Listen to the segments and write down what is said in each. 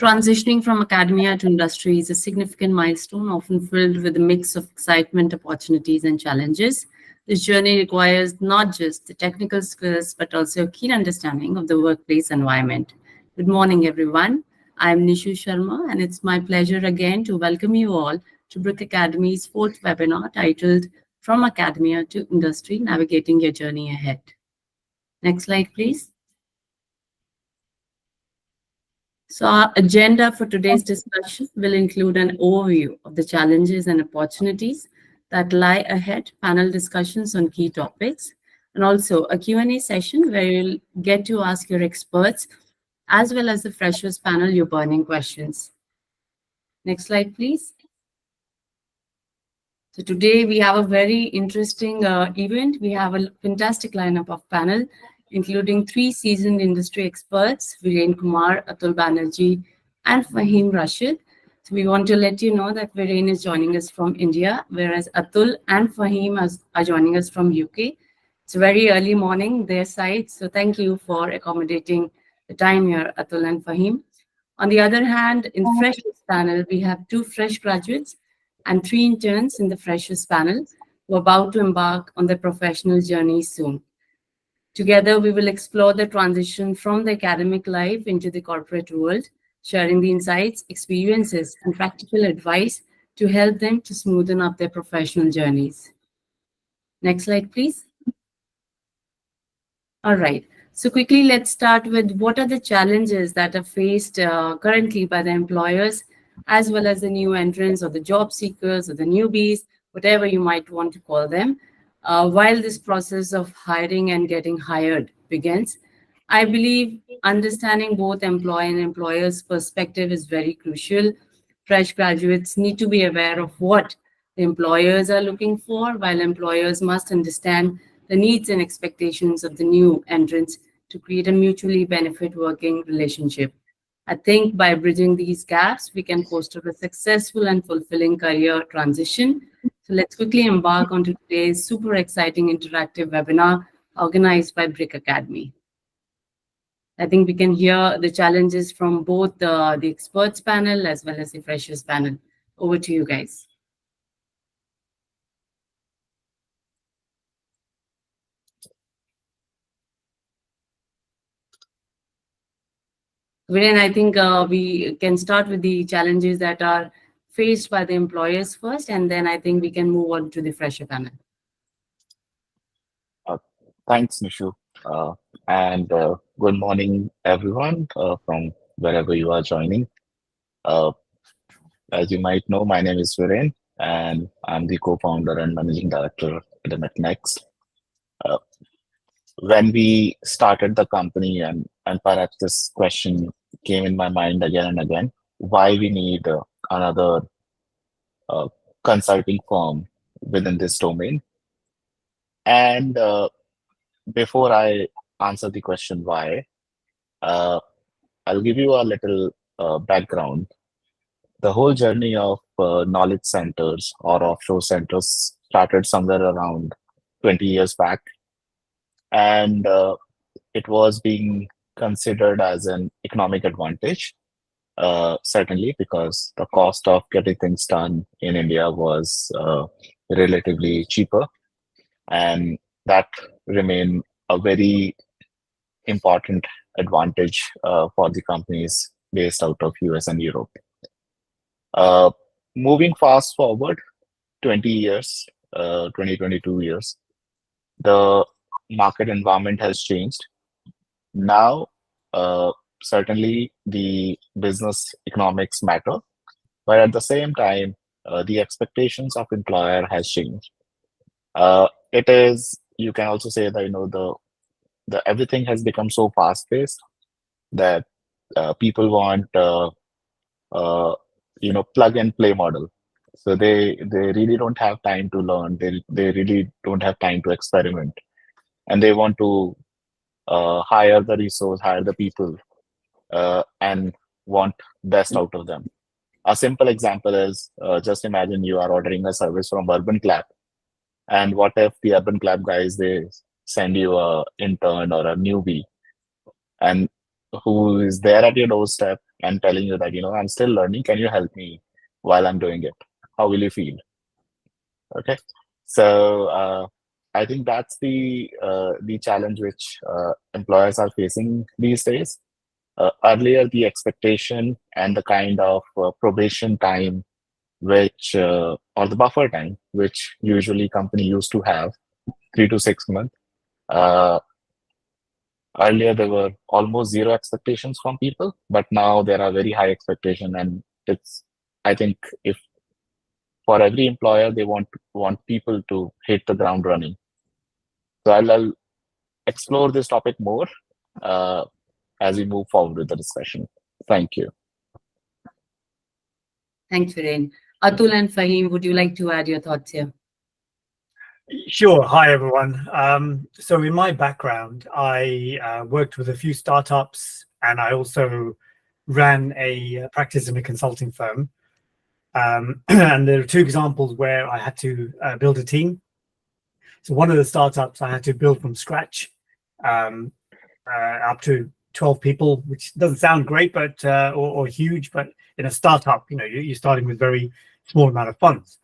Transitioning from academia to industry is a significant milestone, often filled with a mix of excitement, opportunities, and challenges. This journey requires not just the technical skills, but also a keen understanding of the workplace environment. Good morning, everyone. I'm Nishu Sharma, and it's my pleasure again to welcome you all to BRiK Academy's fourth webinar titled From Academia to Industry, Navigating Your Journey Ahead. Next slide, please. So our agenda for today's discussion will include an overview of the challenges and opportunities that lie ahead, panel discussions on key topics, and also a Q&A session where you'll get to ask your experts as well as the freshers panel your burning questions. Next slide, please. So today we have a very interesting event. We have a fantastic lineup of panel, including 3 seasoned industry experts, Viren Kumar, Atul Banerjee, and Fahim Rashid. So we want to let you know that Viren is joining us from India, whereas Atul and Fahim are joining us from UK. It's a very early morning their side, so thank you for accommodating the time here, Atul and Fahim. On the other hand, in the freshers panel, we have 2 fresh graduates and 3 interns in the freshers panel who are about to embark on their professional journey soon. Together, we will explore the transition from the academic life into the corporate world, sharing the insights, experiences, and practical advice to help them to smoothen up their professional journeys. Next slide, please. All right. So quickly, let's start with what are the challenges that are faced currently by the employers, as well as the new entrants or the job seekers or the newbies, whatever you might want to call them. While this process of hiring and getting hired begins, I believe understanding both employee and employer's perspective is very crucial. Fresh graduates need to be aware of what the employers are looking for, while employers must understand the needs and expectations of the new entrants to create a mutually benefit working relationship. I think by bridging these gaps, we can foster a successful and fulfilling career transition. So let's quickly embark on today's super exciting interactive webinar organized by BRiK Academy. I think we can hear the challenges from both the experts panel as well as the freshers panel. Over to you guys. Viren, I think we can start with the challenges that are faced by the employers first, and then I think we can move on to the fresher panel. Thanks, Nishu. And good morning, everyone, from wherever you are joining. As you might know, my name is Viren, and I'm the co-founder and managing director at Next. When we started the company, and perhaps this question came in my mind again and again, why we need another consulting firm within this domain. And before I answer the question why, I'll give you a little background. The whole journey of knowledge centers or offshore centers started somewhere around 20 years back. And it was being considered as an economic advantage, certainly because the cost of getting things done in India was relatively cheaper. And that remained a very important advantage for the companies based out of US and Europe. Moving fast forward 20 years, 22 years, the market environment has changed. Now, certainly the business economics matter, but at the same time, the expectations of employer has changed. It is, you can also say that, the everything has become so fast paced that people want, plug and play model. So they really don't have time to learn. They really don't have time to experiment, and they want to hire the resource, hire the people, and want best out of them. A simple example is just imagine you are ordering a service from Urban Clap, and what if the Urban Clap guys, they send you a intern or a newbie, and who is there at your doorstep and telling you that, I'm still learning. Can you help me while I'm doing it? How will you feel? Okay. So I think that's the challenge which employers are facing these days. Earlier, the expectation and the kind of probation time which or the buffer time which usually company used to have, 3 to 6 months. Uh, Earlier, there were almost zero expectations from people, but now there are very high expectation, and it's, I think, if for every employer they want people to hit the ground running. So I'll explore this topic more uh, as we move forward with the discussion. Thank you. Thanks, Viren. Atul and Fahim, would you like to add your thoughts here? Sure. Hi, everyone. So in my background, I worked with a few startups, and I also ran a practice in a consulting firm. And there are two examples where I had to build a team. So one of the startups I had to build from scratch, up to 12 people, which doesn't sound great, but or huge, but in a startup, you're starting with very small amount of funds.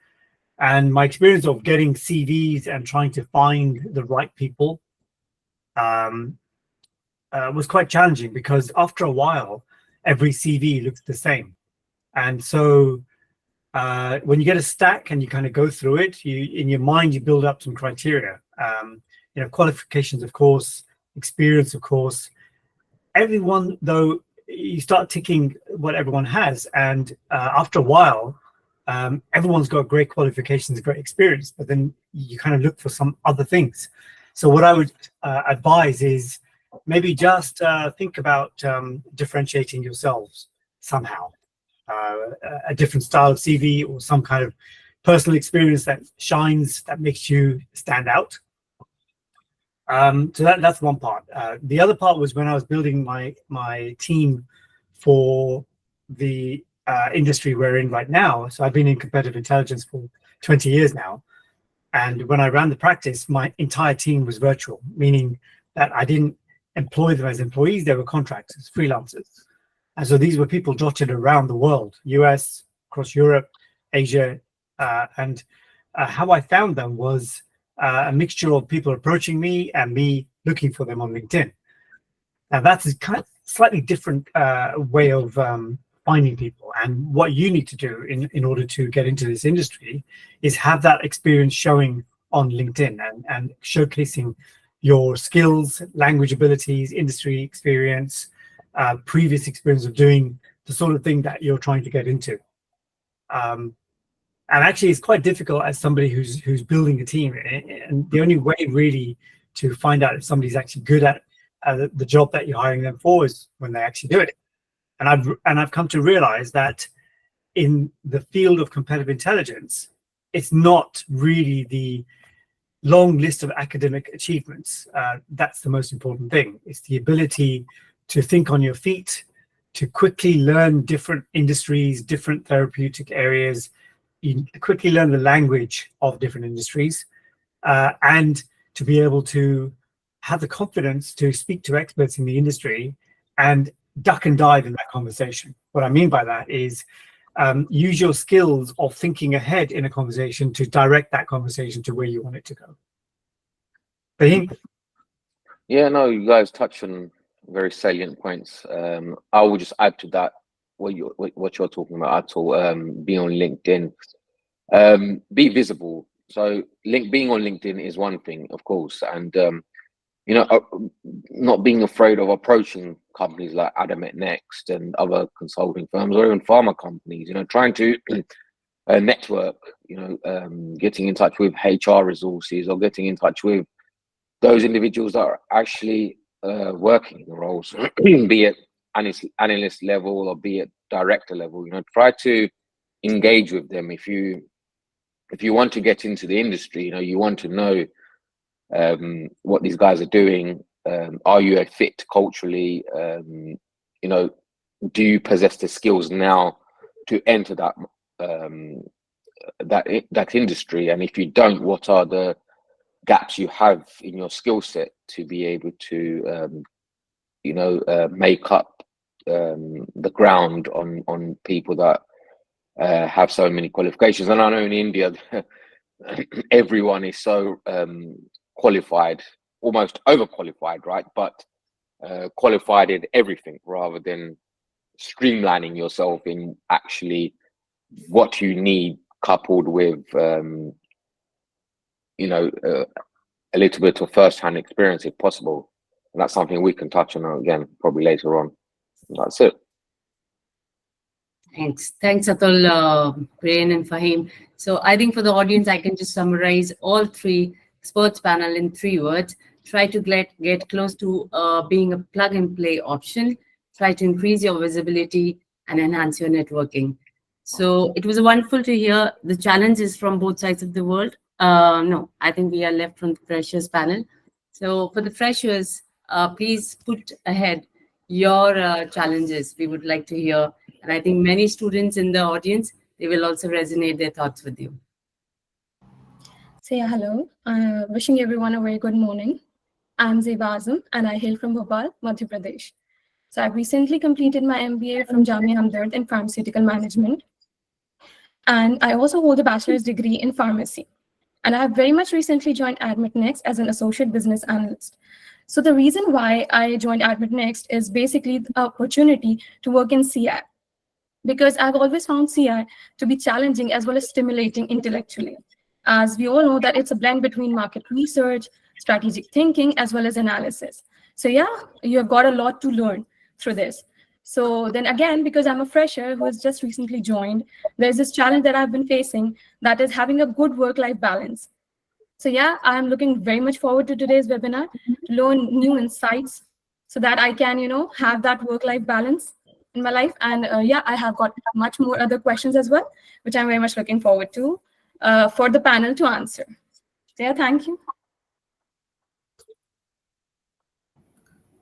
And my experience of getting CVs and trying to find the right people was quite challenging, because after a while, every CV looks the same. And so when you get a stack and you kind of go through it, in your mind, you build up some criteria. Qualifications, of course, experience, of course. Everyone, though, you start ticking what everyone has. And after a while, everyone's got great qualifications, great experience, but then you kind of look for some other things. So what I would advise is maybe just think about differentiating yourselves somehow. A different style of CV or some kind of personal experience that shines, that makes you stand out. So that's one part. The other part was when I was building my team for the industry we're in right now. So I've been in competitive intelligence for 20 years now. And when I ran the practice, my entire team was virtual, meaning that I didn't employ them as employees. They were contractors, freelancers. And so these were people dotted around the world, US, across Europe, Asia. And how I found them was a mixture of people approaching me and me looking for them on LinkedIn. Now that's a kind of slightly different way of finding people. And what you need to do in order to get into this industry is have that experience showing on LinkedIn and showcasing your skills, language abilities, industry experience, previous experience of doing the sort of thing that you're trying to get into. And actually, it's quite difficult as somebody who's building a team. And the only way really to find out if somebody's actually good at the job that you're hiring them for is when they actually do it. And I've come to realize that in the field of competitive intelligence, it's not really the long list of academic achievements. That's the most important thing. It's the ability to think on your feet, to quickly learn different industries, different therapeutic areas. You quickly learn the language of different industries, and to be able to have the confidence to speak to experts in the industry and duck and dive in that conversation. What I mean by that is use your skills of thinking ahead in a conversation to direct that conversation to where you want it to go. Fahim? Yeah, no, you guys touched on very salient points. I will just add to that what you're talking about, Atul. Be on LinkedIn, be visible. So being on LinkedIn is one thing, of course, and not being afraid of approaching companies like Adamet Next and other consulting firms or even pharma companies. Trying to network. Getting in touch with HR resources or getting in touch with those individuals that are actually working in the roles, be it analyst level or be it director level. Try to engage with them. If you want to get into the industry, you want to know what these guys are doing. Are you a fit culturally? Do you possess the skills now to enter that industry? And if you don't, what are the gaps you have in your skill set to be able to make up the ground on people that have so many qualifications. And I know in India, everyone is so qualified, almost overqualified, right? But qualified in everything rather than streamlining yourself in actually what you need, coupled with a little bit of first-hand experience if possible. And that's something we can touch on again probably later on. That's it. Thanks, Atul, Brain, and Fahim. So I think for the audience, I can just summarize all three experts panel in 3 words. Try to get close to being a plug-and-play option. Try to increase your visibility and enhance your networking. So it was wonderful to hear the challenges from both sides of the world. No, I think we are left from the freshers panel. So for the freshers, please put ahead your challenges. We would like to hear. And I think many students in the audience, they will also resonate their thoughts with you. So yeah, hello. Wishing everyone a very good morning. I'm Zeba Azam and I hail from Bhopal, Madhya Pradesh. So I've recently completed my MBA from Jamia Hamdard in pharmaceutical management. And I also hold a bachelor's degree in pharmacy. And I have very much recently joined AdmitNext as an associate business analyst. So the reason why I joined AdmitNext is basically the opportunity to work in CI, because I've always found CI to be challenging as well as stimulating intellectually. As we all know that it's a blend between market research, strategic thinking, as well as analysis. So yeah, you have got a lot to learn through this. So then again, because I'm a fresher who has just recently joined, there's this challenge that I've been facing, that is having a good work-life balance. So yeah, I'm looking very much forward to today's webinar to learn new insights so that I can, have that work-life balance in my life. And yeah, I have got much more other questions as well, which I'm very much looking forward to for the panel to answer. So yeah, thank you.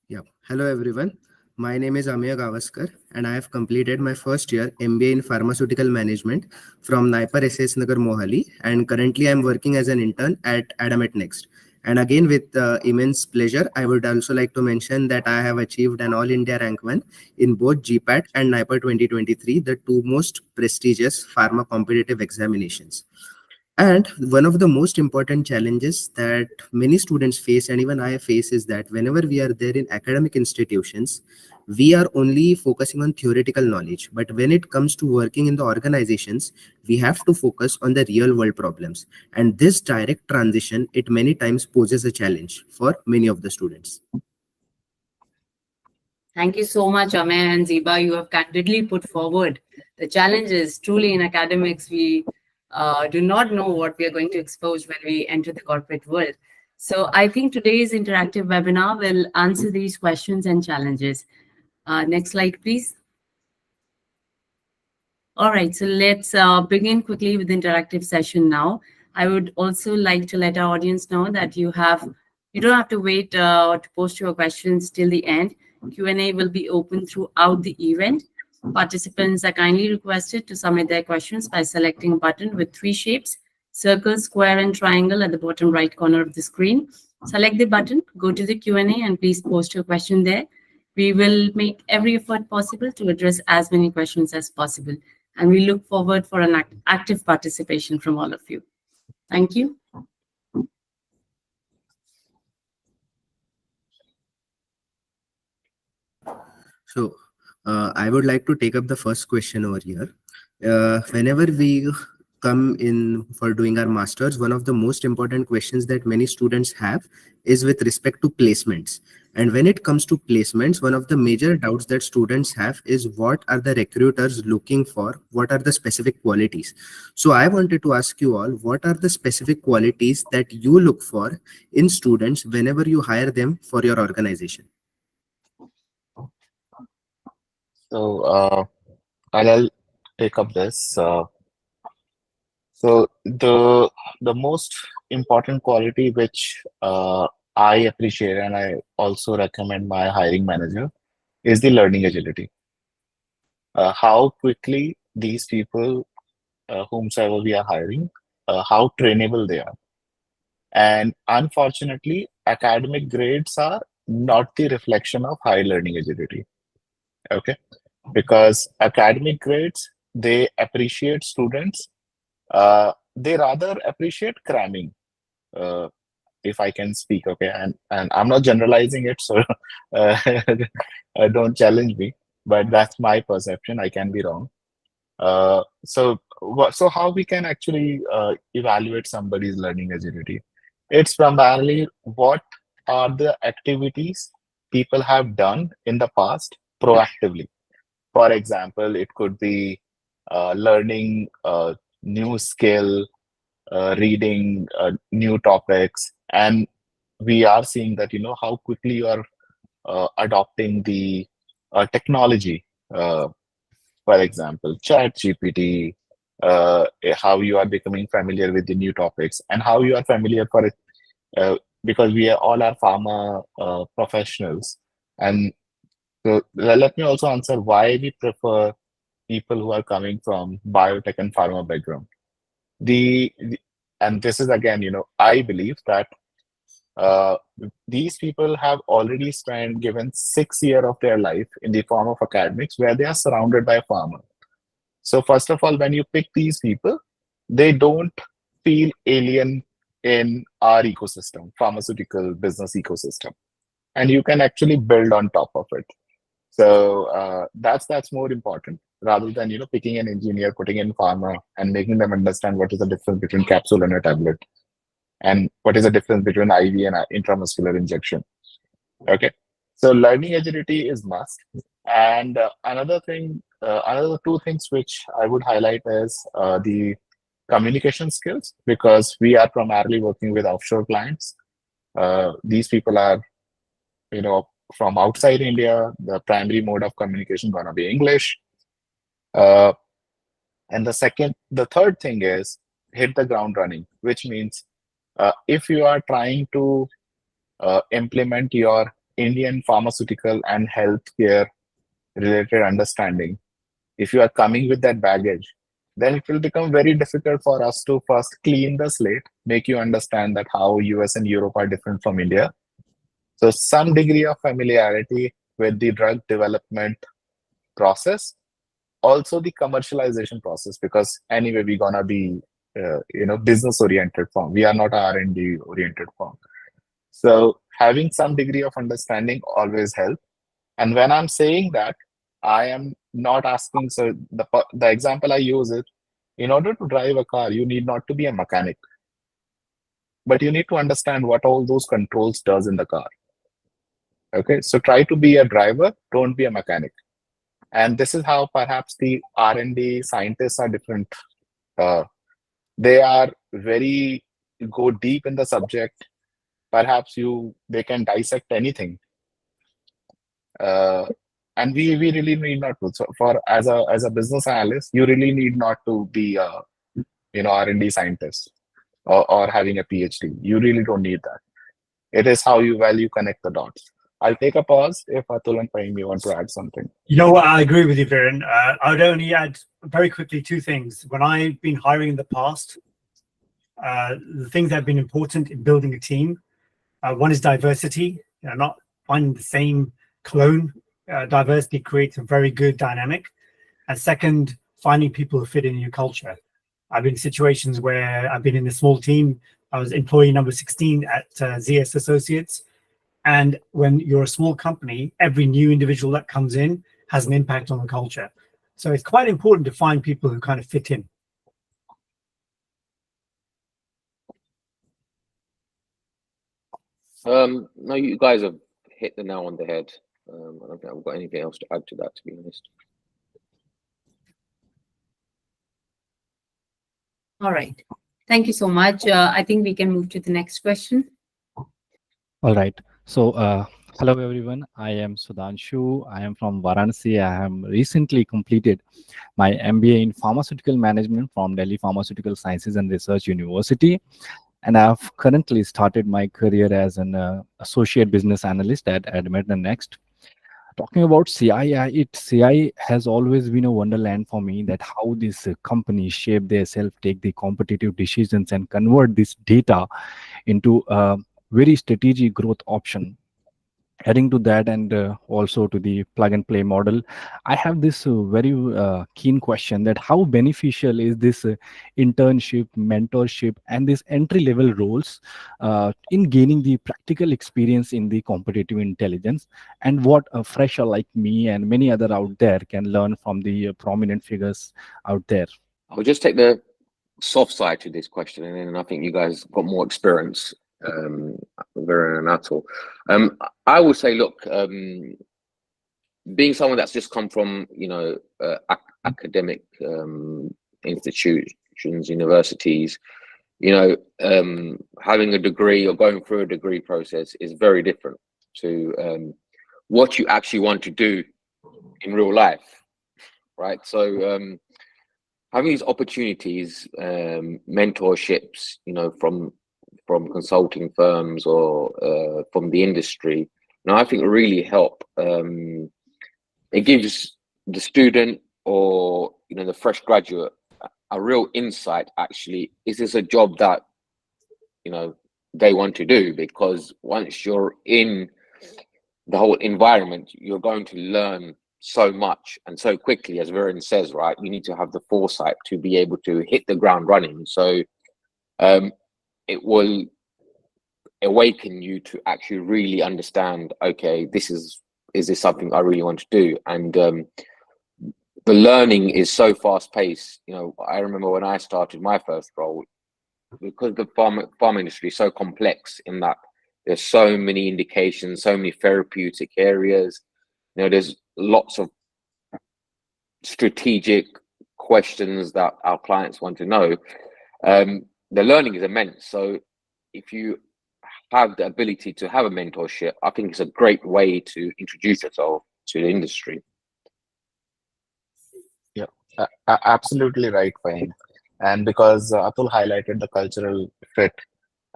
Yeah. Hello, everyone. My name is Amey Gavaskar, and I have completed my first year MBA in Pharmaceutical Management from Naipar SS Nagar Mohali, and currently I am working as an intern at AdmitNext. And again, with immense pleasure, I would also like to mention that I have achieved an All India Rank 1 in both GPAT and Naipar 2023, the two most prestigious pharma competitive examinations. And one of the most important challenges that many students face, and even I face, is that whenever we are there in academic institutions, we are only focusing on theoretical knowledge. But when it comes to working in the organizations, we have to focus on the real world problems. And this direct transition, it many times poses a challenge for many of the students. Thank you so much, Amey and Zeba. You have candidly put forward the challenges. Truly, in academics, we do not know what we are going to expose when we enter the corporate world. So I think today's interactive webinar will answer these questions and challenges. Next slide, please. All right, so let's begin quickly with the interactive session now. I would also like to let our audience know that you don't have to wait to post your questions till the end. Q&A will be open throughout the event. Participants are kindly requested to submit their questions by selecting a button with 3 shapes: circle, square, and triangle at the bottom right corner of the screen. Select the button, go to the Q&A, and please post your question there. We will make every effort possible to address as many questions as possible. And we look forward for an active participation from all of you. Thank you. So I would like to take up the first question over here. Whenever we come in for doing our masters, one of the most important questions that many students have is with respect to placements. And when it comes to placements, one of the major doubts that students have is what are the recruiters looking for? What are the specific qualities? So I wanted to ask you all, what are the specific qualities that you look for in students whenever you hire them for your organization? So I'll take up this. So the most important quality which I appreciate and I also recommend my hiring manager is the learning agility. How quickly these people, whomsoever we are hiring, how trainable they are. And unfortunately, academic grades are not the reflection of high learning agility. Okay, because academic grades, they appreciate students. They rather appreciate cramming. Uh, if I can speak, okay, and I'm not generalizing it, so uh, don't challenge me. But that's my perception. I can be wrong. So how we can actually evaluate somebody's learning agility? It's primarily what are the activities people have done in the past proactively. For example, it could be learning a new skill, reading new topics, and we are seeing that how quickly you are adopting the technology. For example, chat GPT, how you are becoming familiar with the new topics and how you are familiar for it, because we are all are pharma professionals. And so let me also answer why we prefer people who are coming from biotech and pharma background. The and this is again, I believe that uh, these people have already spent given 6 years of their life in the form of academics where they are surrounded by pharma. So first of all, when you pick these people, they don't feel alien in our ecosystem, pharmaceutical business ecosystem, and you can actually build on top of it. So that's more important rather than picking an engineer, putting in pharma, and making them understand what is the difference between capsule and a tablet, and what is the difference between IV and intramuscular injection. Okay, so learning agility is must. And another two things which I would highlight is the communication skills, because we are primarily working with offshore clients. These people are, from outside India. The primary mode of communication gonna be English. Uh, and the third thing is hit the ground running, which means if you are trying to implement your Indian pharmaceutical and healthcare related understanding, if you are coming with that baggage, then it will become very difficult for us to first clean the slate, make you understand that how US and Europe are different from India. So some degree of familiarity with the drug development process, also the commercialization process, because anyway we're gonna be business oriented firm. We are not a R&D oriented firm. So having some degree of understanding always helps. And when I'm saying that, I am not asking. So the example I use is, in order to drive a car, you need not to be a mechanic, but you need to understand what all those controls does in the car. Okay, so try to be a driver, don't be a mechanic. And this is how perhaps the R&D scientists are different. They are very go deep in the subject. Perhaps they can dissect anything. And we really need not to. So for as a business analyst, you really need not to be a R&D scientist or having a PhD. You really don't need that. It is how you connect the dots. I'll take a pause if Atul and Fahim want to add something. You know what? I agree with you, Viren. I would only add very quickly two things. When I've been hiring in the past, the things that have been important in building a team, one is diversity. Not finding the same clone. Diversity creates a very good dynamic. And second, finding people who fit in your culture. I've been in situations where I've been in a small team. I was employee number 16 at ZS Associates. And when you're a small company, every new individual that comes in has an impact on the culture. So it's quite important to find people who kind of fit in. No, you guys have hit the nail on the head. I don't think I've got anything else to add to that, to be honest. All right. Thank you so much. I think we can move to the next question. All right. So, hello everyone. I am Sudhanshu. I am from Varanasi. I have recently completed my MBA in pharmaceutical management from Delhi Pharmaceutical Sciences and Research University. And I have currently started my career as an associate business analyst at Admit Next. Talking about CI, CI has always been a wonderland for me, that how these companies shape their self, take the competitive decisions and convert this data into a very strategic growth option. Adding to that, and also to the plug and play model, I have this very keen question, that how beneficial is this internship, mentorship, and this entry level roles in gaining the practical experience in the competitive intelligence, and what a fresher like me and many other out there can learn from the prominent figures out there. I'll just take the soft side to this question, and then I think you guys got more experience, Viren and Atul. I would say, look, being someone that's just come from, academic institutions, universities, having a degree or going through a degree process is very different to what you actually want to do in real life, right? So having these opportunities, mentorships, from consulting firms or from the industry, I think really help. It gives the student or the fresh graduate a real insight. Actually, is this a job that they want to do? Because once you're in the whole environment, you're going to learn so much and so quickly. As Viren says, right, you need to have the foresight to be able to hit the ground running. So it will awaken you to actually really understand, okay, is this something I really want to do? And the learning is so fast paced. I remember when I started my first role, because the farm industry is so complex in that there's so many indications, so many therapeutic areas. There's lots of strategic questions that our clients want to know. The learning is immense. So if you have the ability to have a mentorship, I think it's a great way to introduce yourself to the industry. Yeah, absolutely right, Fahim. And because Atul highlighted the cultural fit,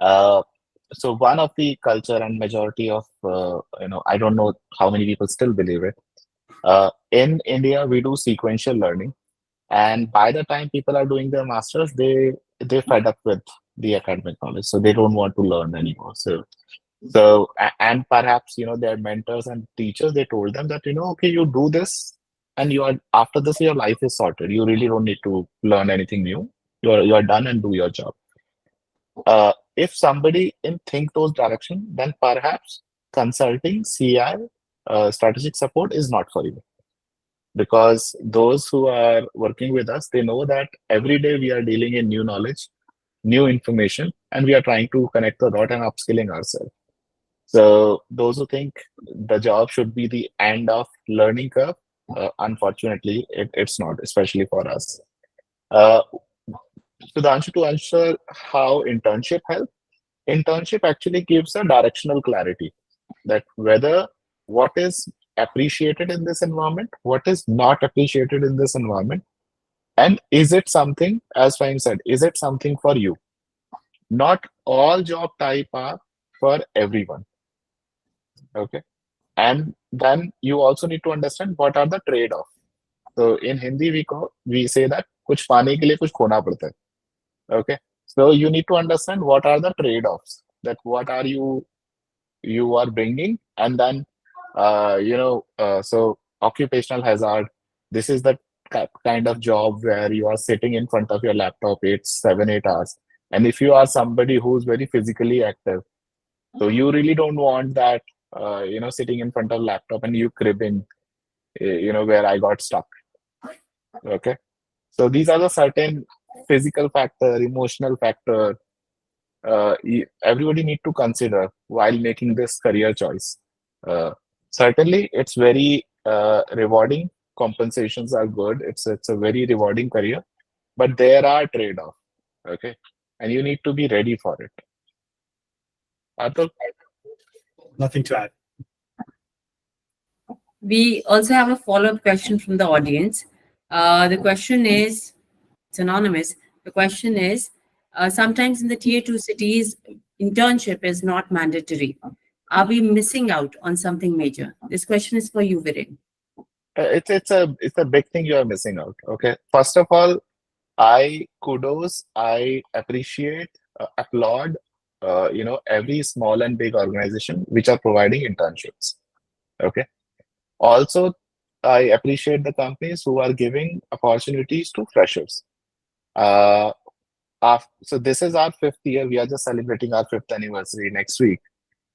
so one of the culture and majority of, I don't know how many people still believe it. In India, we do sequential learning, and by the time people are doing their masters, they fed up with the academic knowledge, so they don't want to learn anymore. And perhaps their mentors and teachers, they told them that okay, you do this, and after this your life is sorted. You really don't need to learn anything new. You are done and do your job. If somebody think those direction, then perhaps consulting, CI, strategic support is not for you, because those who are working with us, they know that every day we are dealing in new knowledge, new information, and we are trying to connect the dot and upskilling ourselves. So those who think the job should be the end of learning curve, unfortunately, it's not, especially for us. Sudhanshu, to answer how internship helps, internship actually gives a directional clarity that whether what is appreciated in this environment, what is not appreciated in this environment, and is it something, as Fahim said, is it something for you? Not all job type are for everyone. Okay. And then you also need to understand what are the trade-off. So in Hindi, we say that kuch paane ke liye kuch khona padta hai. Okay. So you need to understand what are the trade-offs, that what are you are bringing, and then so occupational hazard. This is the kind of job where you are sitting in front of your laptop 7-8 hours, and if you are somebody who's very physically active, so you really don't want that sitting in front of laptop and you cribbing, where I got stuck. Okay, so these are the certain physical factor, emotional factor, everybody need to consider while making this career choice. Certainly, it's very rewarding. Compensations are good. It's a very rewarding career, but there are trade-off. Okay, and you need to be ready for it. Atul? Nothing to add. We also have a follow-up question from the audience. The question is, it's anonymous. The question is, sometimes in the tier 2 cities, internship is not mandatory. Are we missing out on something major? This question is for you, Viren. It's a big thing you are missing out. Okay, first of all, I appreciate, applaud every small and big organization which are providing internships. Okay. Also, I appreciate the companies who are giving opportunities to freshers. So this is our 5th year. We are just celebrating our 5th anniversary next week,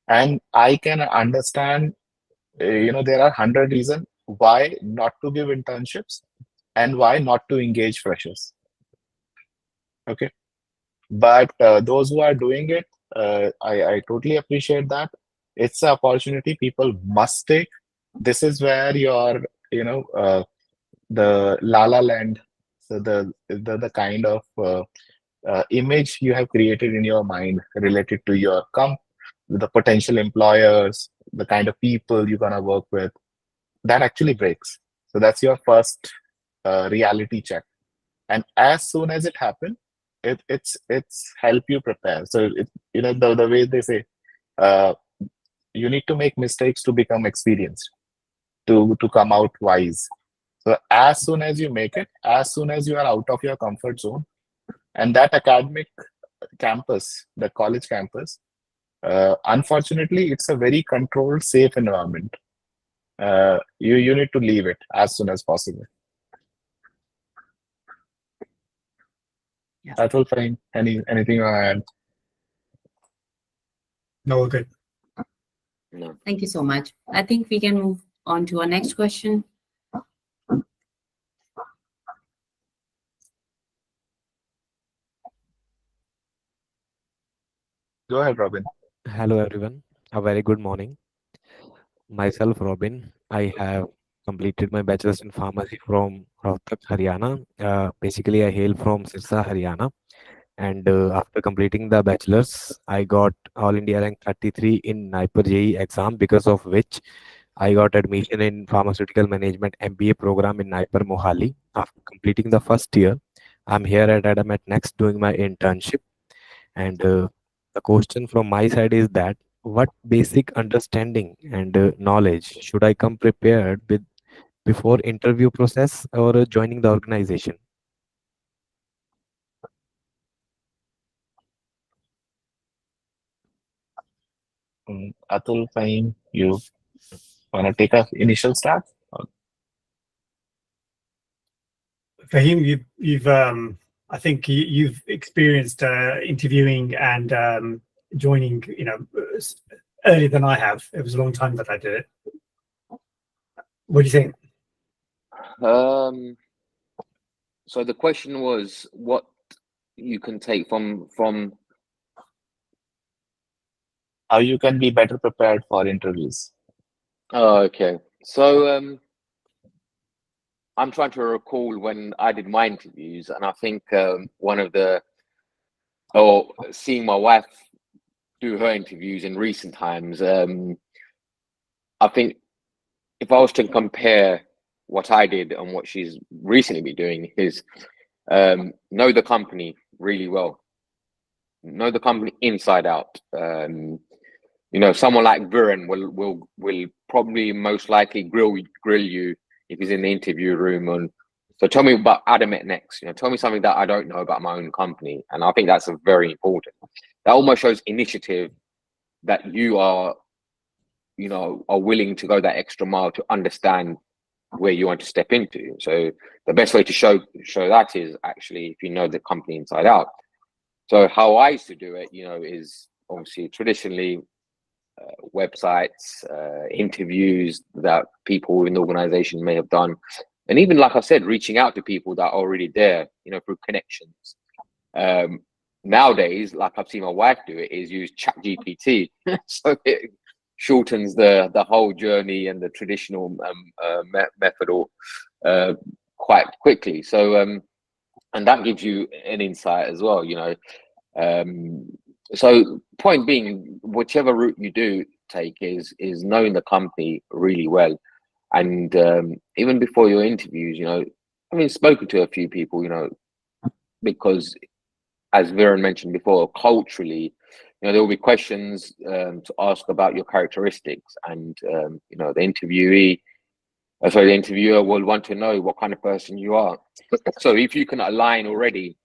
and I can understand. There are 100 reasons why not to give internships and why not to engage freshers. Okay, but those who are doing it, I totally appreciate that. It's an opportunity people must take. This is where your the La La Land, so the kind of image you have created in your mind related to your the potential employers, the kind of people you're gonna work with, that actually breaks. So that's your first reality check. And as soon as it happens, it's help you prepare. So the way they say, uh, you need to make mistakes to become experienced, to come out wise. So as soon as you make it, as soon as you are out of your comfort zone, and that academic campus, the college campus, unfortunately, it's a very controlled, safe environment. You need to leave it as soon as possible. Yeah. That will fine. Anything you want to add? No, good. No. Thank you so much. I think we can move on to our next question. Go ahead, Robin. Hello everyone, a very good morning. Myself Robin. I have completed my bachelor's in pharmacy from Rohtak, Haryana. Basically, I hail from Sirsa, Haryana. And after completing the bachelor's, I got All India rank 33 in NIPER JEE exam, because of which I got admission in pharmaceutical management MBA program in NIPER Mohali. After completing the first year, I'm here at Adamet Next doing my internship. And the question from my side is that what basic understanding and knowledge should I come prepared with before interview process or joining the organization? Atul, fine. You want to take a initial start? Fahim, you've I think you've experienced interviewing and joining, earlier than I have. It was a long time that I did it. What do you think? So the question was what you can take from How you can be better prepared for interviews? Oh, okay. So I'm trying to recall when I did my interviews, and I think seeing my wife do her interviews in recent times, I think if I was to compare what I did and what she's recently been doing is know the company really well, know the company inside out. Someone like Viren will probably most likely grill you if he's in the interview room. And so tell me about Adamet Next. Tell me something that I don't know about my own company, and I think that's very important. That almost shows initiative, that you are willing to go that extra mile to understand where you want to step into. So the best way to show that is actually if you know the company inside out. So how I used to do it, is obviously traditionally websites, interviews that people in the organization may have done, and even, like I said, reaching out to people that are already there, through connections. Nowadays, like I've seen my wife do it, is use ChatGPT, so it shortens the whole journey and the traditional method quite quickly. So and that gives you an insight as well, So point being, whichever route you do take is knowing the company really well. And even before your interviews, spoken to a few people, because as Viren mentioned before, culturally, there will be questions to ask about your characteristics, and the interviewer will want to know what kind of person you are. So if you can align already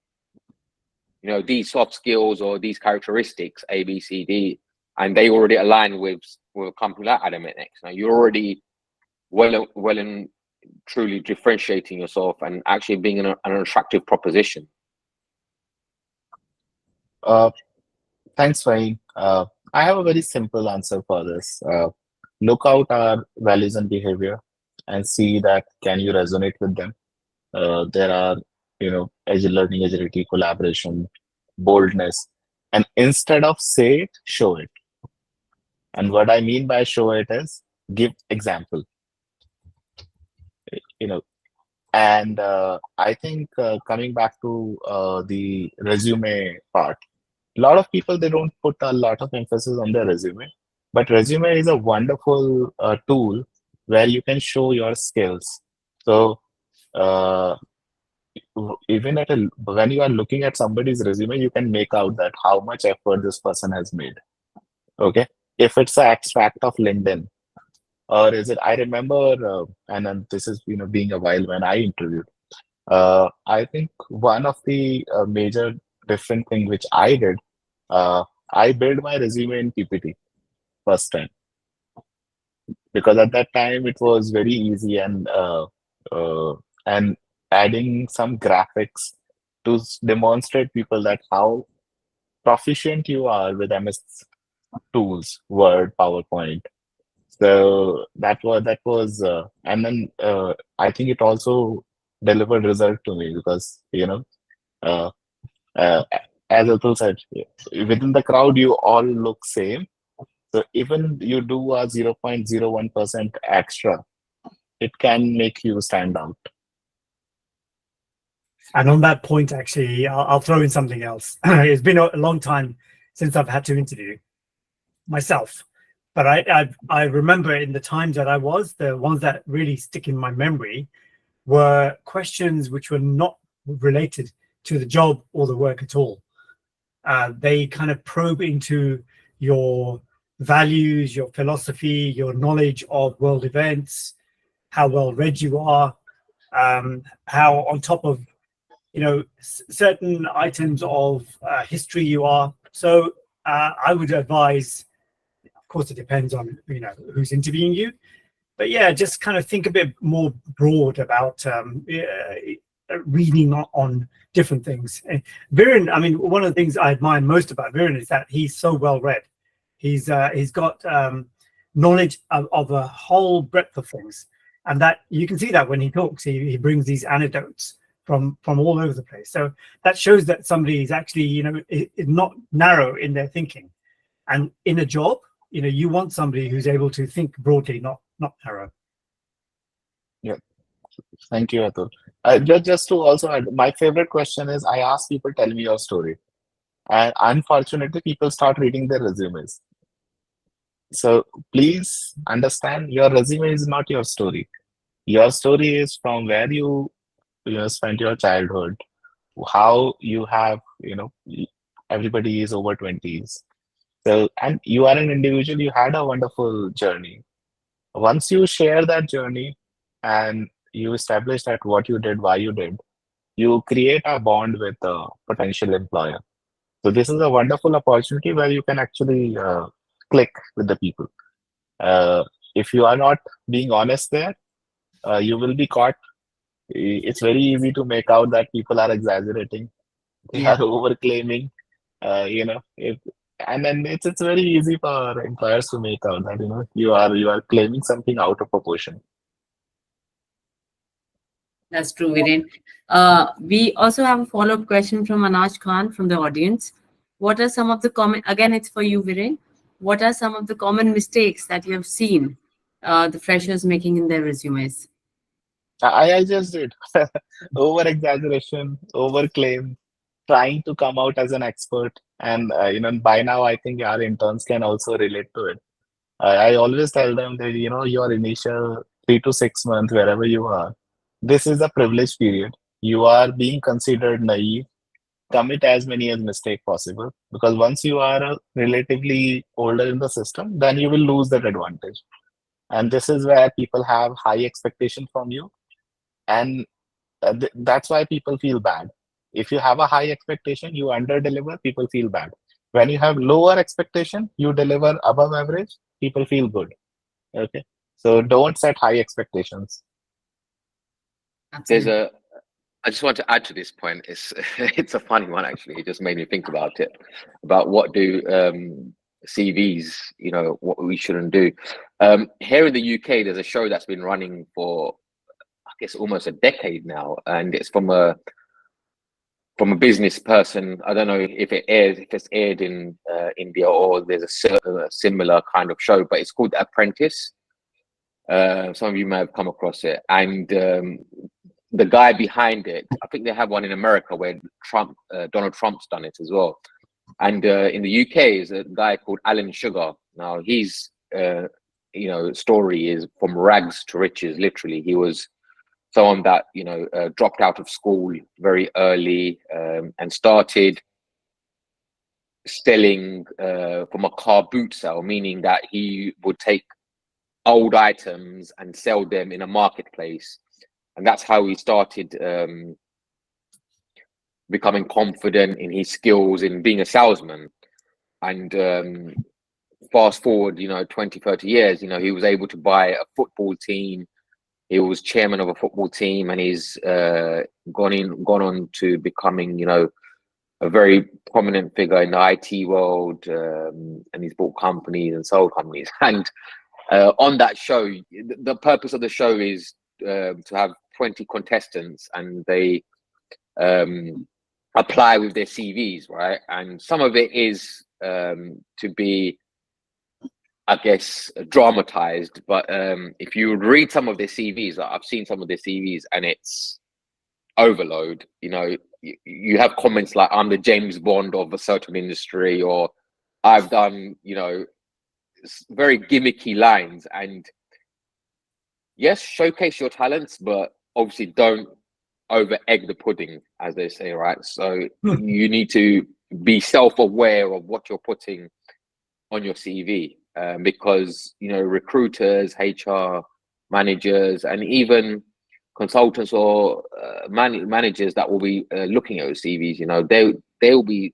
these soft skills or these characteristics, A, B, C, D, and they already align with a company like Adamant Next. Now you're already well and truly differentiating yourself and actually being an attractive proposition. Thanks, Fahim. I have a very simple answer for this. Look out our values and behavior and see that can you resonate with them. There are, agile learning, agility, collaboration, boldness, and instead of say it, show it. And what I mean by show it is give example. You know, and I think coming back to the resume part, a lot of people they don't put a lot of emphasis on their resume, but resume is a wonderful tool where you can show your skills. So uh, even when you are looking at somebody's resume, you can make out that how much effort this person has made. Okay, if it's an extract of LinkedIn, or is it? I remember, and then this is being a while when I interviewed. I think one of the major different thing which I did, I built my resume in PPT first time because at that time it was very easy and adding some graphics to demonstrate people that how proficient you are with MS tools, Word, PowerPoint. So that was, and then I think it also delivered result to me because uh, uh, as Atul said, within the crowd you all look same. So even you do a 0.01% extra, it can make you stand out. And on that point, actually, I'll throw in something else. It's been a long time since I've had to interview myself, but I remember in the times that I was, the ones that really stick in my memory were questions which were not related to the job or the work at all. They kind of probe into your values, your philosophy, your knowledge of world events, how well read you are, how on top of certain items of history you are. So I would advise, of course, it depends on who's interviewing you, but yeah, just kind of think a bit more broad about reading on different things. Viren, I mean, one of the things I admire most about Viren is that he's so well read. He's got knowledge of a whole breadth of things, and that you can see that when he talks, he brings these anecdotes from all over the place. So that shows that somebody is actually is not narrow in their thinking, and in a job, you want somebody who's able to think broadly, not narrow. Yeah, thank you, Atul. Just to also add, my favorite question is I ask people, tell me your story. And unfortunately, people start reading their resumes. So please understand your resume is not your story. Your story is from where you spent your childhood, how you have, everybody is over 20s. So, and you are an individual, you had a wonderful journey. Once you share that journey and you establish that what you did, why you did, you create a bond with a potential employer. So this is a wonderful opportunity where you can actually click with the people. If you are not being honest there, you will be caught. It's very easy to make out that people are exaggerating, they Yeah. are over claiming, and then it's very easy for employers to make out that you are claiming something out of proportion. That's true, Viren. We also have a follow-up question from Anaj Khan from the audience. What are some of the common, again, it's for you, Viren. What are some of the common mistakes that you have seen the freshers making in their resumes? I just did over exaggeration, over claim, trying to come out as an expert, and by now I think our interns can also relate to it. I always tell them that your initial 3 to 6 months wherever you are, this is a privilege period. You are being considered naive. Commit as many as mistake possible because once you are relatively older in the system, then you will lose that advantage. And this is where people have high expectation from you, and that's why people feel bad. If you have a high expectation, you under deliver, people feel bad. When you have lower expectation, you deliver above average, people feel good. Okay, so don't set high expectations. There's Absolutely. I just want to add to this point. It's it's a funny one actually. It just made me think about it, about what do CVs, you know, what we shouldn't do. Here in the UK, there's a show that's been running for, I guess, almost a decade now, and it's from a business person. I don't know if it's aired in India, or there's a similar kind of show, but it's called Apprentice. Some of you may have come across it, and the guy behind it, I think they have one in America where Donald Trump's done it as well. And in the UK is a guy called Alan Sugar. Now his story is from rags to riches. Literally, he was someone that dropped out of school very early and started selling from a car boot sale, meaning that he would take old items and sell them in a marketplace. And that's how he started becoming confident in his skills in being a salesman. And fast forward, 20, 30 years, he was able to buy a football team. He was chairman of a football team, and he's gone on to becoming, a very prominent figure in the IT world. And he's bought companies and sold companies. And on that show, the purpose of the show is to have 20 contestants, and they apply with their CVs, right? And some of it is to be, I guess, dramatized, but if you read some of their CVs, I've seen some of their CVs, and it's overload. You have comments like, I'm the James Bond of a certain industry, or I've done, very gimmicky lines. And yes, showcase your talents, but obviously don't over egg the pudding, as they say, right? So you need to be self-aware of what you're putting on your CV, because recruiters, HR managers, and even consultants or managers that will be looking at your CVs, they'll be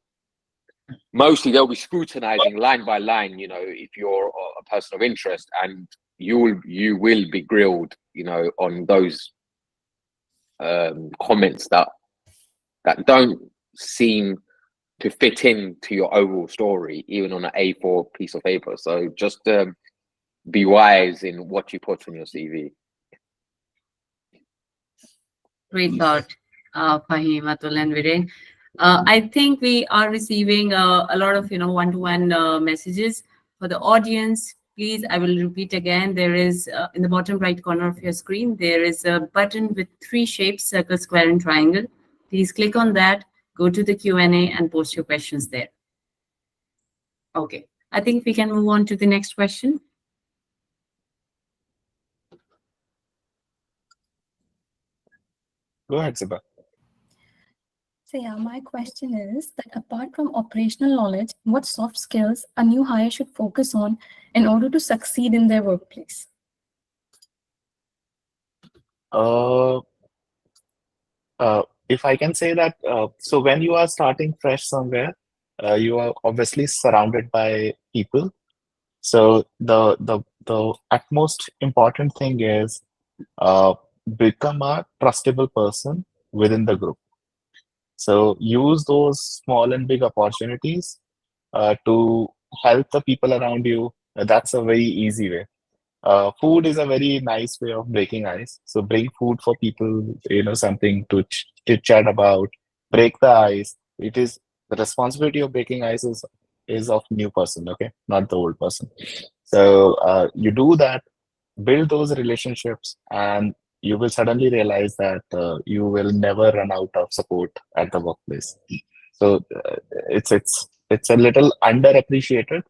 scrutinizing line by line, if you're a person of interest, and you will be grilled, on those comments that don't seem to fit into your overall story, even on an A4 piece of paper. So just be wise in what you put on your CV. Great thought, Fahim, Atul, and Viren. I think we are receiving a lot of one-to-one messages for the audience. Please, I will repeat again. There is in the bottom right corner of your screen, there is a button with 3 shapes: circle, square, and triangle. Please click on that, go to the Q&A, and post your questions there. Okay, I think we can move on to the next question. Go ahead, Siba. So yeah, my question is that apart from operational knowledge, what soft skills a new hire should focus on in order to succeed in their workplace? If I can say that, so when you are starting fresh somewhere, you are obviously surrounded by people. So the utmost important thing is become a trustable person within the group. So use those small and big opportunities to help the people around you. That's a very easy way. Food is a very nice way of breaking ice. So bring food for people, something to chit chat about, break the ice. It is the responsibility of breaking ice is of new person, okay, not the old person. So you do that, build those relationships, and you will suddenly realize that you will never run out of support at the workplace. So it's a little underappreciated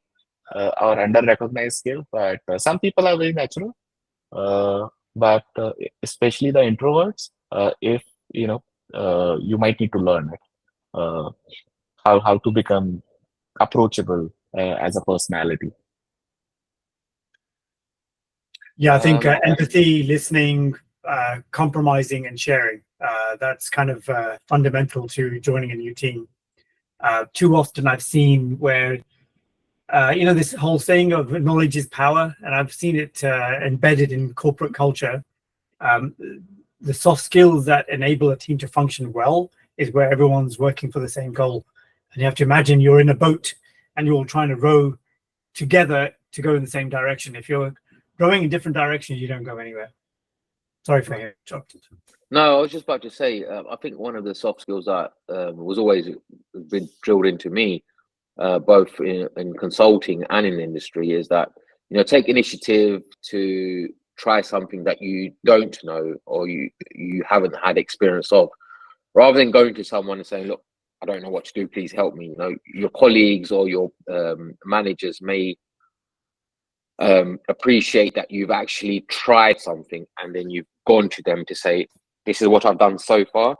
or under-recognized skill, but some people are very natural. But especially the introverts, if you might need to learn it, how to become approachable as a personality. Yeah, I think empathy, listening, compromising, and sharing. That's kind of fundamental to joining a new team. Too often I've seen where, this whole saying of knowledge is power, and I've seen it embedded in corporate culture. The soft skills that enable a team to function well is where everyone's working for the same goal. And you have to imagine you're in a boat and you're all trying to row together to go in the same direction. If you're rowing in different directions, you don't go anywhere. Sorry for interrupted. No, I was just about to say, I think one of the soft skills that was always been drilled into me, both in consulting and in industry, is that, take initiative to try something that you don't know or you haven't had experience of, rather than going to someone and saying, look, I don't know what to do, please help me. Your colleagues or your managers may appreciate that you've actually tried something, and then you've gone to them to say, this is what I've done so far.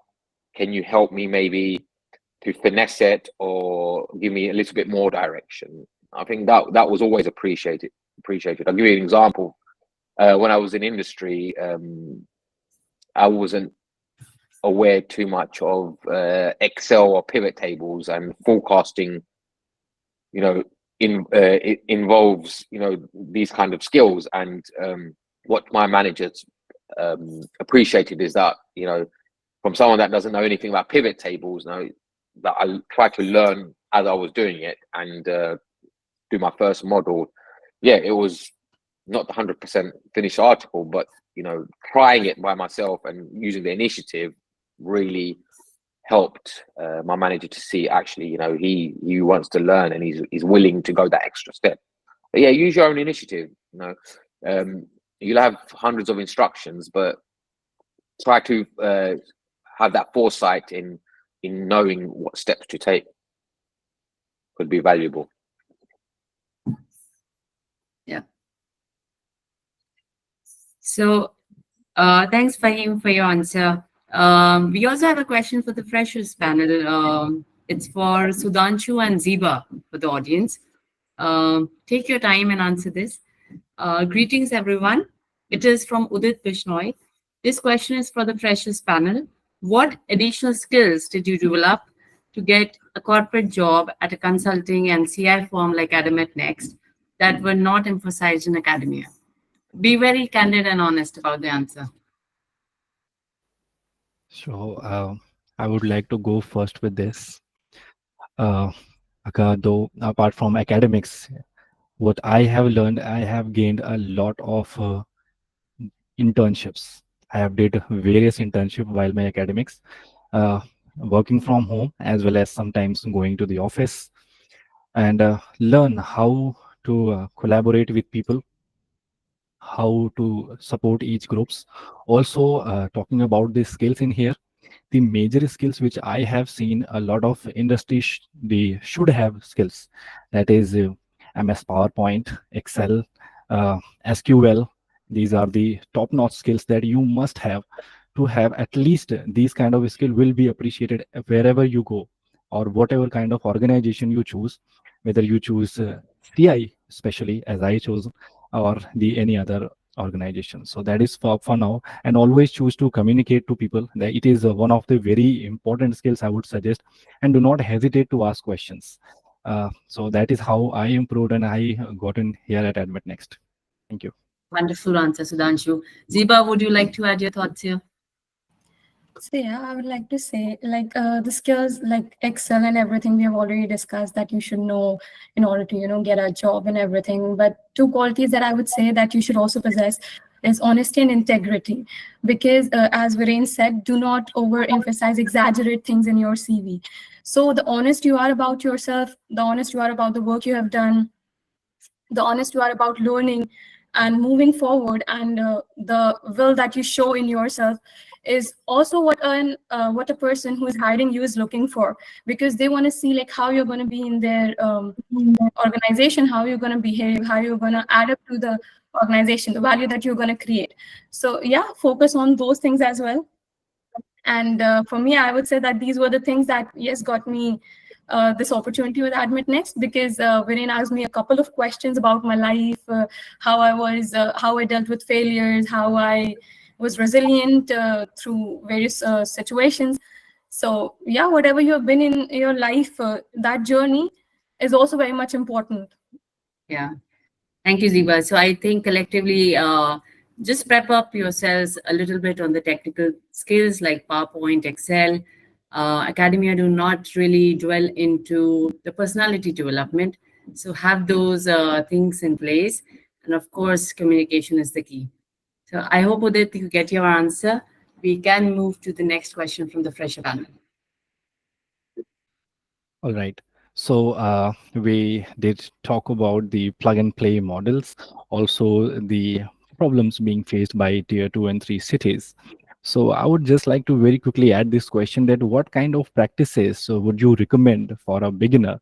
Can you help me maybe to finesse it or give me a little bit more direction? I think that was always appreciated. I'll give you an example. When I was in industry, I wasn't aware too much of Excel or pivot tables, and forecasting, it involves, these kind of skills. And what my managers appreciated is that, from someone that doesn't know anything about pivot tables, that I tried to learn as I was doing it and do my first model. Yeah, it was not the 100% finished article, but trying it by myself and using the initiative really helped my manager to see, actually, he wants to learn and he's willing to go that extra step. But yeah, use your own initiative. You'll have hundreds of instructions, but try to have that foresight in knowing what steps to take. Could be valuable. Yeah. So thanks, Fahim, for your answer. We also have a question for the freshers panel. It's for Sudhanshu and Ziba for the audience. Take your time and answer this. Greetings, everyone. It is from Udit Bishnoi. This question is for the freshers panel. What additional skills did you develop to get a corporate job at a consulting and CI firm like Adamet Next that were not emphasized in academia? Be very candid and honest about the answer. So I would like to go first with this. Though apart from academics, what I have learned, I have gained a lot of internships. I have did various internships while my academics, working from home as well as sometimes going to the office, and learn how to collaborate with people, how to support each groups. Also, talking about the skills in here, the major skills which I have seen a lot of industry they should have skills, that is MS PowerPoint, Excel, SQL. These are the top-notch skills that you must have to have. At least these kind of skill will be appreciated wherever you go, or whatever kind of organization you choose, whether you choose CI especially as I chose, or the any other organization. So that is for now. And always choose to communicate to people. That it is one of the very important skills I would suggest. And do not hesitate to ask questions. So that is how I improved and I got in here at Admit Next. Thank you. Wonderful answer, Sudhanshu. Ziba, would you like to add your thoughts here? So yeah, I would like to say, like the skills like Excel and everything we have already discussed that you should know in order to get a job and everything. But two qualities that I would say that you should also possess is honesty and integrity. Because as Viren said, do not overemphasize, exaggerate things in your CV. So the honest you are about yourself, the honest you are about the work you have done, the honest you are about learning and moving forward, and the will that you show in yourself is also what a person who is hiring you is looking for, because they want to see like how you're going to be in their organization, how you're going to behave, how you're going to add up to the organization, the value that you're going to create. So yeah, focus on those things as well. And for me, I would say that these were the things that got me this opportunity with Admit Next, because Viren asked me a couple of questions about my life, how I dealt with failures, how I was resilient through various situations. So yeah, whatever you have been in your life, that journey is also very much important. Yeah. Thank you, Ziba. So I think collectively, just prep up yourselves a little bit on the technical skills like PowerPoint, Excel. Academia do not really dwell into the personality development. So have those things in place. And of course, communication is the key. So I hope, Udit, you get your answer. We can move to the next question from the fresher panel. All right. So we did talk about the plug and play models, also the problems being faced by tier 2 and 3 cities. So I would just like to very quickly add this question that what kind of practices would you recommend for a beginner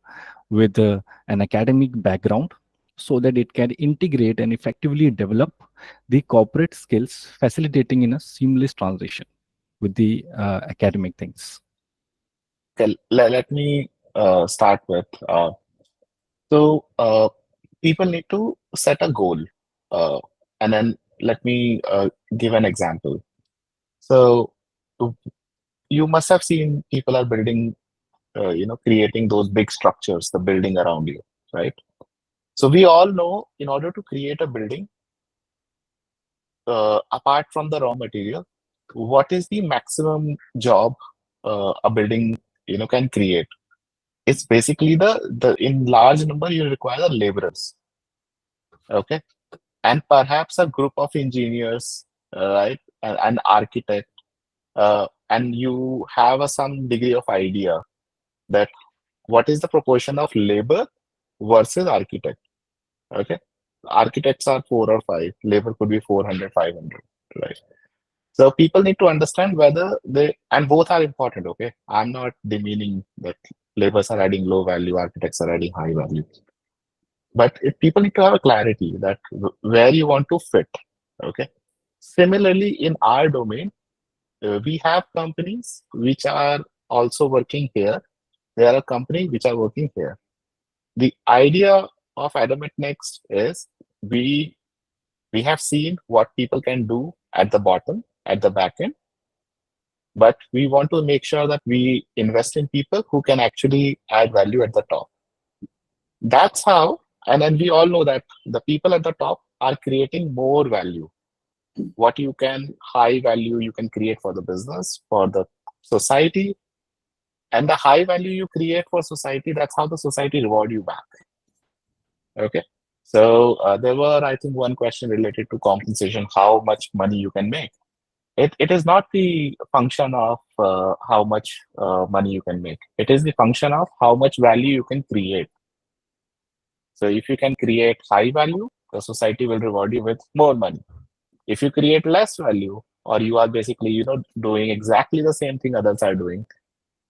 with an academic background so that it can integrate and effectively develop the corporate skills, facilitating in a seamless transition with the academic things? Okay, let me start with. So people need to set a goal, uh, and then let me give an example. So you must have seen people are building, creating those big structures, the building around you, right? So we all know in order to create a building, apart from the raw material, what is the maximum job a building can create? It's basically the in large number you require the laborers, okay, and perhaps a group of engineers, right, an architect, and you have some degree of idea that what is the proportion of labor versus architect. Okay, architects are 4 or 5, labor could be 400, 500, right? So people need to understand whether they, and both are important. Okay, I'm not demeaning that laborers are adding low value, architects are adding high value, but if people need to have a clarity that where you want to fit. Okay, similarly in our domain, we have companies which are also working here. There are companies which are working here. The idea of Adamant Next is we have seen what people can do at the bottom, at the back end, but we want to make sure that we invest in people who can actually add value at the top. That's how, and then we all know that the people at the top are creating more value. What you can, high value you can create for the business, for the society, and the high value you create for society, that's how the society reward you back. Okay. So there were, I think, one question related to compensation, how much money you can make. It is not the function of how much money you can make. It is the function of how much value you can create. So if you can create high value, the society will reward you with more money. If you create less value, or you are basically, doing exactly the same thing others are doing,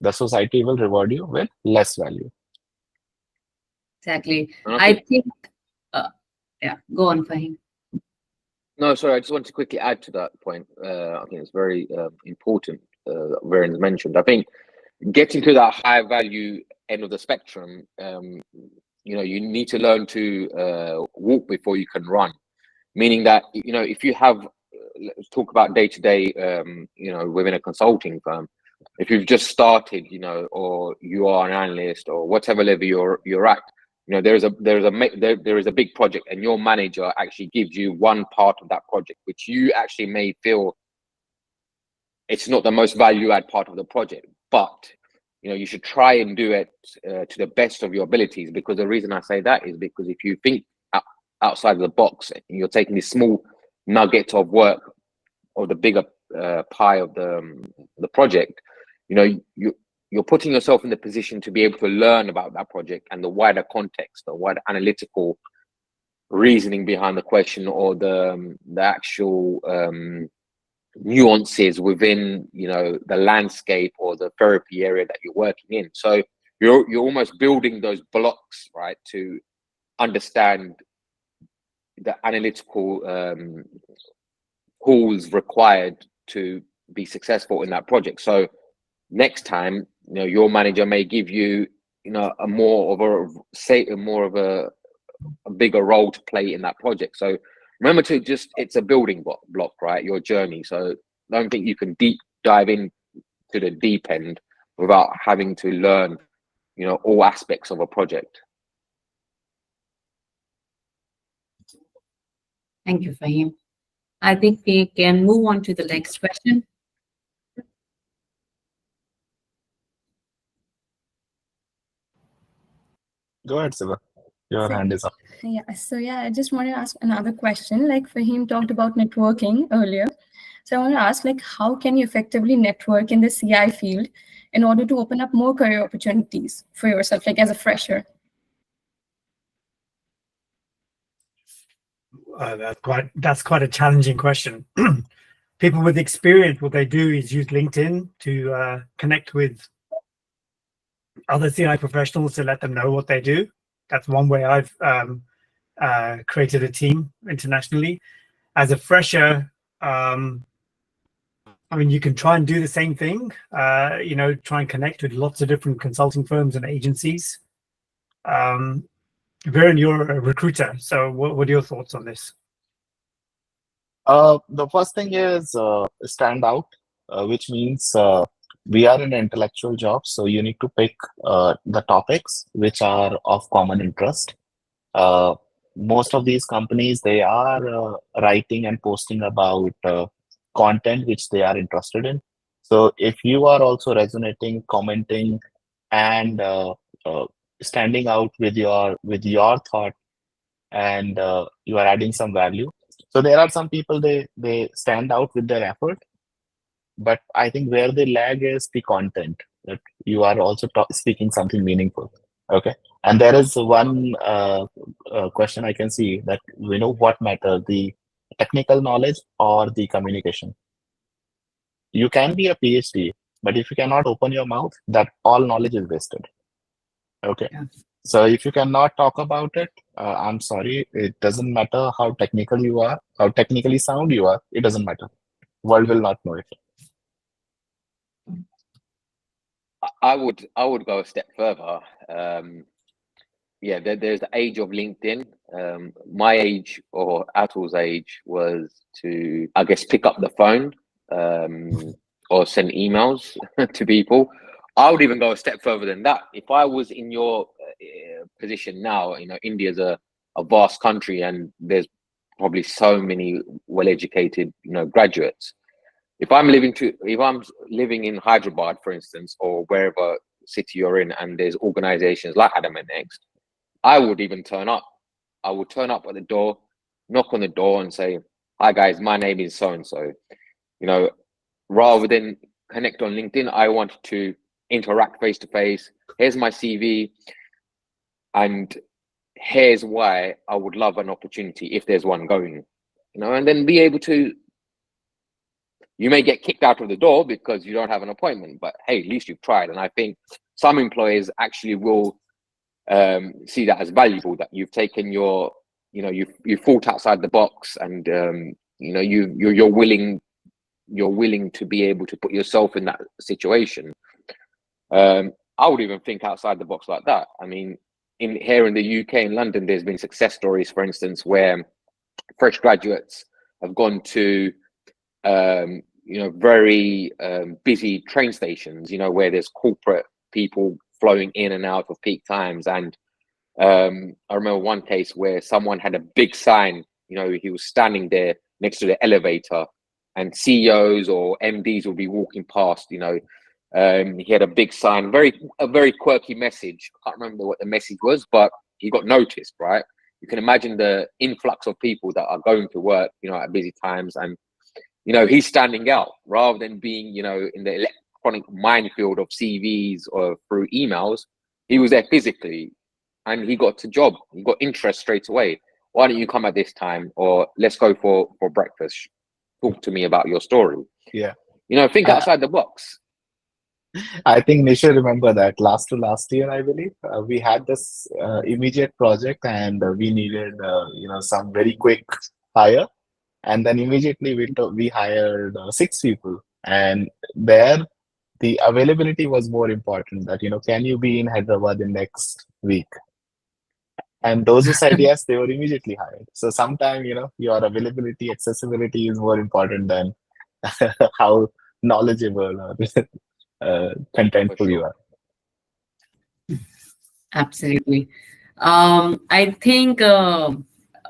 the society will reward you with less value. Exactly. And I think, yeah, go on, Fahim. No, sorry, I just want to quickly add to that point. I think it's very important, Varen's mentioned. I think getting to that high value end of the spectrum, you need to learn to walk before you can run. Meaning that, if you have, let's talk about day to day, within a consulting firm, if you've just started, or you are an analyst or whatever level you're at, there is a big project, and your manager actually gives you one part of that project, which you actually may feel it's not the most value add part of the project, but you should try and do it to the best of your abilities. Because the reason I say that is because if you think outside of the box, and you're taking this small nugget of work or the bigger pie of the project, you're putting yourself in the position to be able to learn about that project and the wider context, the wider analytical reasoning behind the question, or the actual nuances within the landscape or the therapy area that you're working in. So you're almost building those blocks, right, to understand the analytical tools required to be successful in that project. So next time, your manager may give you, a more of a bigger role to play in that project. So remember to just, it's a building block, right? Your journey. So don't think you can deep dive in to the deep end without having to learn, you know, all aspects of a project. Thank you, Fahim. I think we can move on to the next question. Go ahead, Siva. Your So- hand is up. Yeah, I just want to ask another question. Like Fahim talked about networking earlier. So I want to ask, like, how can you effectively network in the CI field in order to open up more career opportunities for yourself, like as a fresher? That's quite a challenging question. People with experience, what they do is use LinkedIn to connect with other CI professionals to let them know what they do. That's one way I've created a team internationally. As a fresher, I mean, you can try and do the same thing, you know, try and connect with lots of different consulting firms and agencies. Viren, you're a recruiter, so what are your thoughts on this? The first thing is stand out, which means we are in intellectual jobs, so you need to pick the topics which are of common interest. Most of these companies, they are writing and posting about content which they are interested in. So if you are also resonating, commenting, and standing out with your thought, and you are adding some value. So there are some people, they stand out with their effort, but I think where they lag is the content, that you are also speaking something meaningful. Okay. And there is one question I can see, that we know what matter, the technical knowledge or the communication. You can be a PhD, but if you cannot open your mouth, that all knowledge is wasted. Okay. Yeah. So if you cannot talk about it, I'm sorry, it doesn't matter how technical you are, how technically sound you are, it doesn't matter. World will not know it. I would go a step further. Yeah, there's the age of LinkedIn. My age, or Atul's age, was to, I guess, pick up the phone or send emails to people. I would even go a step further than that. If I was in your position now, you know, India's a vast country, and there's probably so many well-educated, you know, graduates. If I'm living in Hyderabad, for instance, or wherever city you're in, and there's organizations like Adamant Next, I would even turn up. I would turn up at the door, knock on the door, and say, "Hi guys, my name is so and so." You know, rather than connect on LinkedIn, I wanted to interact face to face. Here's my CV, and here's why I would love an opportunity if there's one going. You know, and then be able to. You may get kicked out of the door because you don't have an appointment, but hey, at least you've tried. And I think some employers actually will see that as valuable, that you've taken your, you know, you've thought outside the box, and you know, you're willing to be able to put yourself in that situation. I would even think outside the box like that. I mean, here in the UK, in London, there's been success stories, for instance, where fresh graduates have gone to you know, very busy train stations, you know, where there's corporate people flowing in and out of peak times. And I remember one case where someone had a big sign, you know, he was standing there next to the elevator, and CEOs or MDs would be walking past, you know. He had a big sign, a very quirky message. I can't remember what the message was, but he got noticed, right? You can imagine the influx of people that are going to work, you know, at busy times, and you know, he's standing out rather than being, you know, in the electronic minefield of CVs or through emails. He was there physically, and he got a job. He got interest straight away. Why don't you come at this time, or let's go for breakfast? Talk to me about your story. Yeah. You know, think outside the box. I think Nisha remember that last year, I believe, we had this immediate project, and we needed, you know, some very quick hire. And then immediately we hired 6 people, and there the availability was more important, that, you know, can you be in Hyderabad in next week? And those who said yes, they were immediately hired. So sometimes, your availability, accessibility is more important than how knowledgeable or contentful you sure. are. Absolutely. I think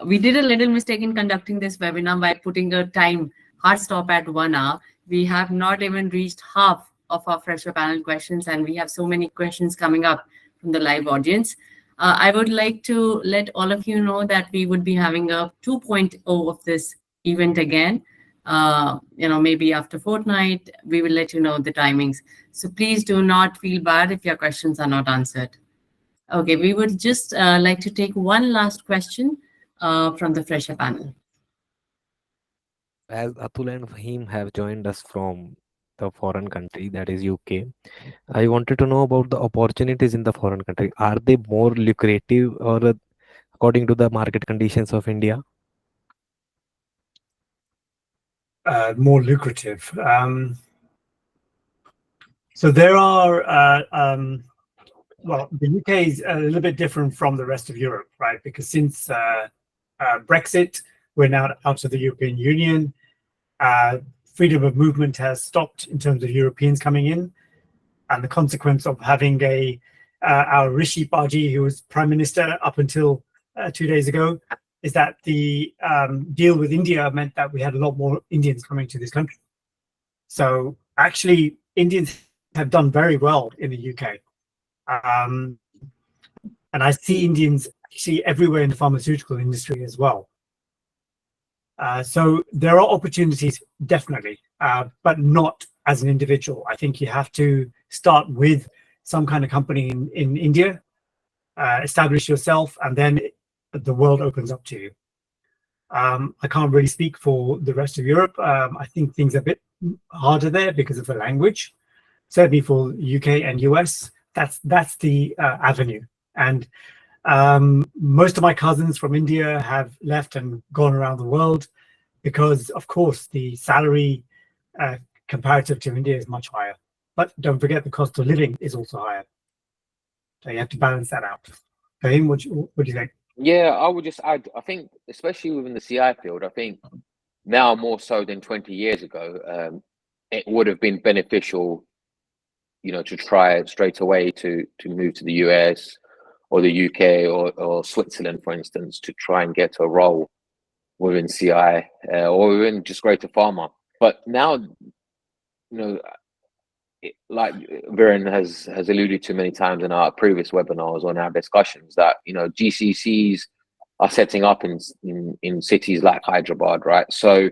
we did a little mistake in conducting this webinar by putting a time hard stop at 1 hour. We have not even reached half of our fresher panel questions, and we have so many questions coming up from the live audience. I would like to let all of you know that we would be having a 2.0 of this event again. Maybe after fortnight, we will let you know the timings. So please do not feel bad if your questions are not answered. Okay, we would just like to take one last question from the fresher panel. As Atul and Fahim have joined us from the foreign country, that is UK, I wanted to know about the opportunities in the foreign country. Are they more lucrative or according to the market conditions of India? More lucrative. So there are, well, the UK is a little bit different from the rest of Europe, right? Because since Brexit, we're now out of the European Union. Freedom of movement has stopped in terms of Europeans coming in. And the consequence of having our Rishi Baji, who was Prime Minister up until 2 days ago, is that the deal with India meant that we had a lot more Indians coming to this country. So actually, Indians have done very well in the UK. And I see Indians actually everywhere in the pharmaceutical industry as well. So there are opportunities, definitely, but not as an individual. I think you have to start with some kind of company in India, establish yourself, and then the world opens up to you. I can't really speak for the rest of Europe. I think things are a bit harder there because of the language. Certainly for UK and US, that's the avenue. And most of my cousins from India have left and gone around the world because, of course, the salary comparative to India is much higher. But don't forget the cost of living is also higher. So you have to balance that out. Fahim, what do you think? Yeah, I would just add, I think, especially within the CI field, I think now more so than 20 years ago, it would have been beneficial, to try straight away to move to the US or the UK or Switzerland, for instance, to try and get a role within CI or within just greater pharma. But now, like Viren has alluded to many times in our previous webinars on our discussions, that GCCs are setting up in cities like Hyderabad, right? So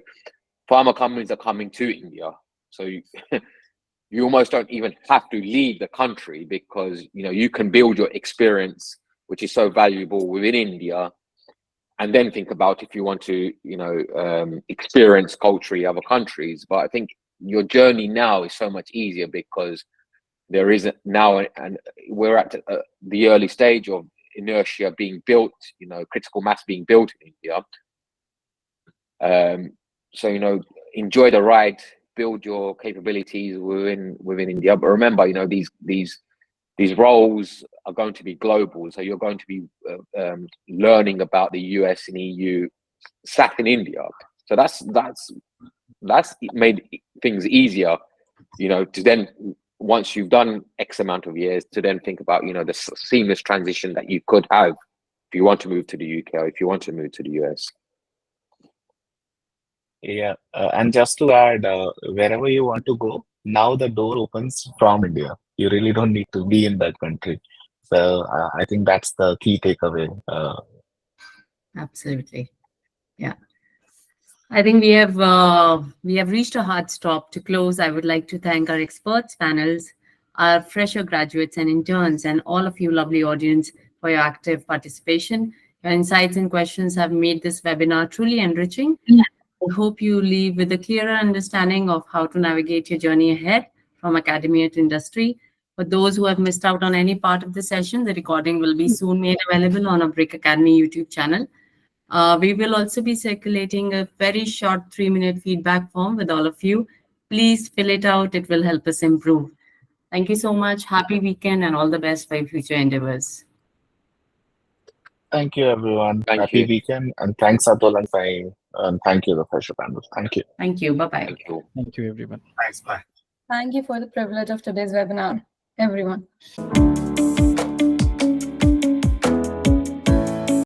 pharma companies are coming to India. So you almost don't even have to leave the country because you can build your experience, which is so valuable within India, and then think about if you want to experience culture in other countries. But I think your journey now is so much easier because there is now, and we're at the early stage of inertia being built, critical mass being built in India. So enjoy the ride, build your capabilities within India. But remember, these roles are going to be global, so you're going to be learning about the US and EU sat in India. So that's made things easier, to then, once you've done X amount of years, to then think about, the seamless transition that you could have if you want to move to the UK or if you want to move to the US. Yeah, and just to add, wherever you want to go, now the door opens from India. You really don't need to be in that country. So I think that's the key takeaway. Absolutely. Yeah. I think we have reached a hard stop. To close, I would like to thank our experts, panels, our fresher graduates and interns, and all of you lovely audience for your active participation. Your insights and questions have made this webinar truly enriching. I hope you leave with a clearer understanding of how to navigate your journey ahead from academia to industry. For those who have missed out on any part of the session, the recording will be soon made available on our BRiK Academy YouTube channel. We will also be circulating a very short 3-minute feedback form with all of you. Please fill it out. It will help us improve. Thank you so much. Happy weekend and all the best for your future endeavors. Thank you, everyone. Thank Happy you. weekend. And thanks, Atul and Sai. And thank you, the Fresher panel. Thank you. Thank you. Bye-bye. Thank you. Thank you, everyone. Thanks. Bye. Thank you for the privilege of today's webinar, everyone.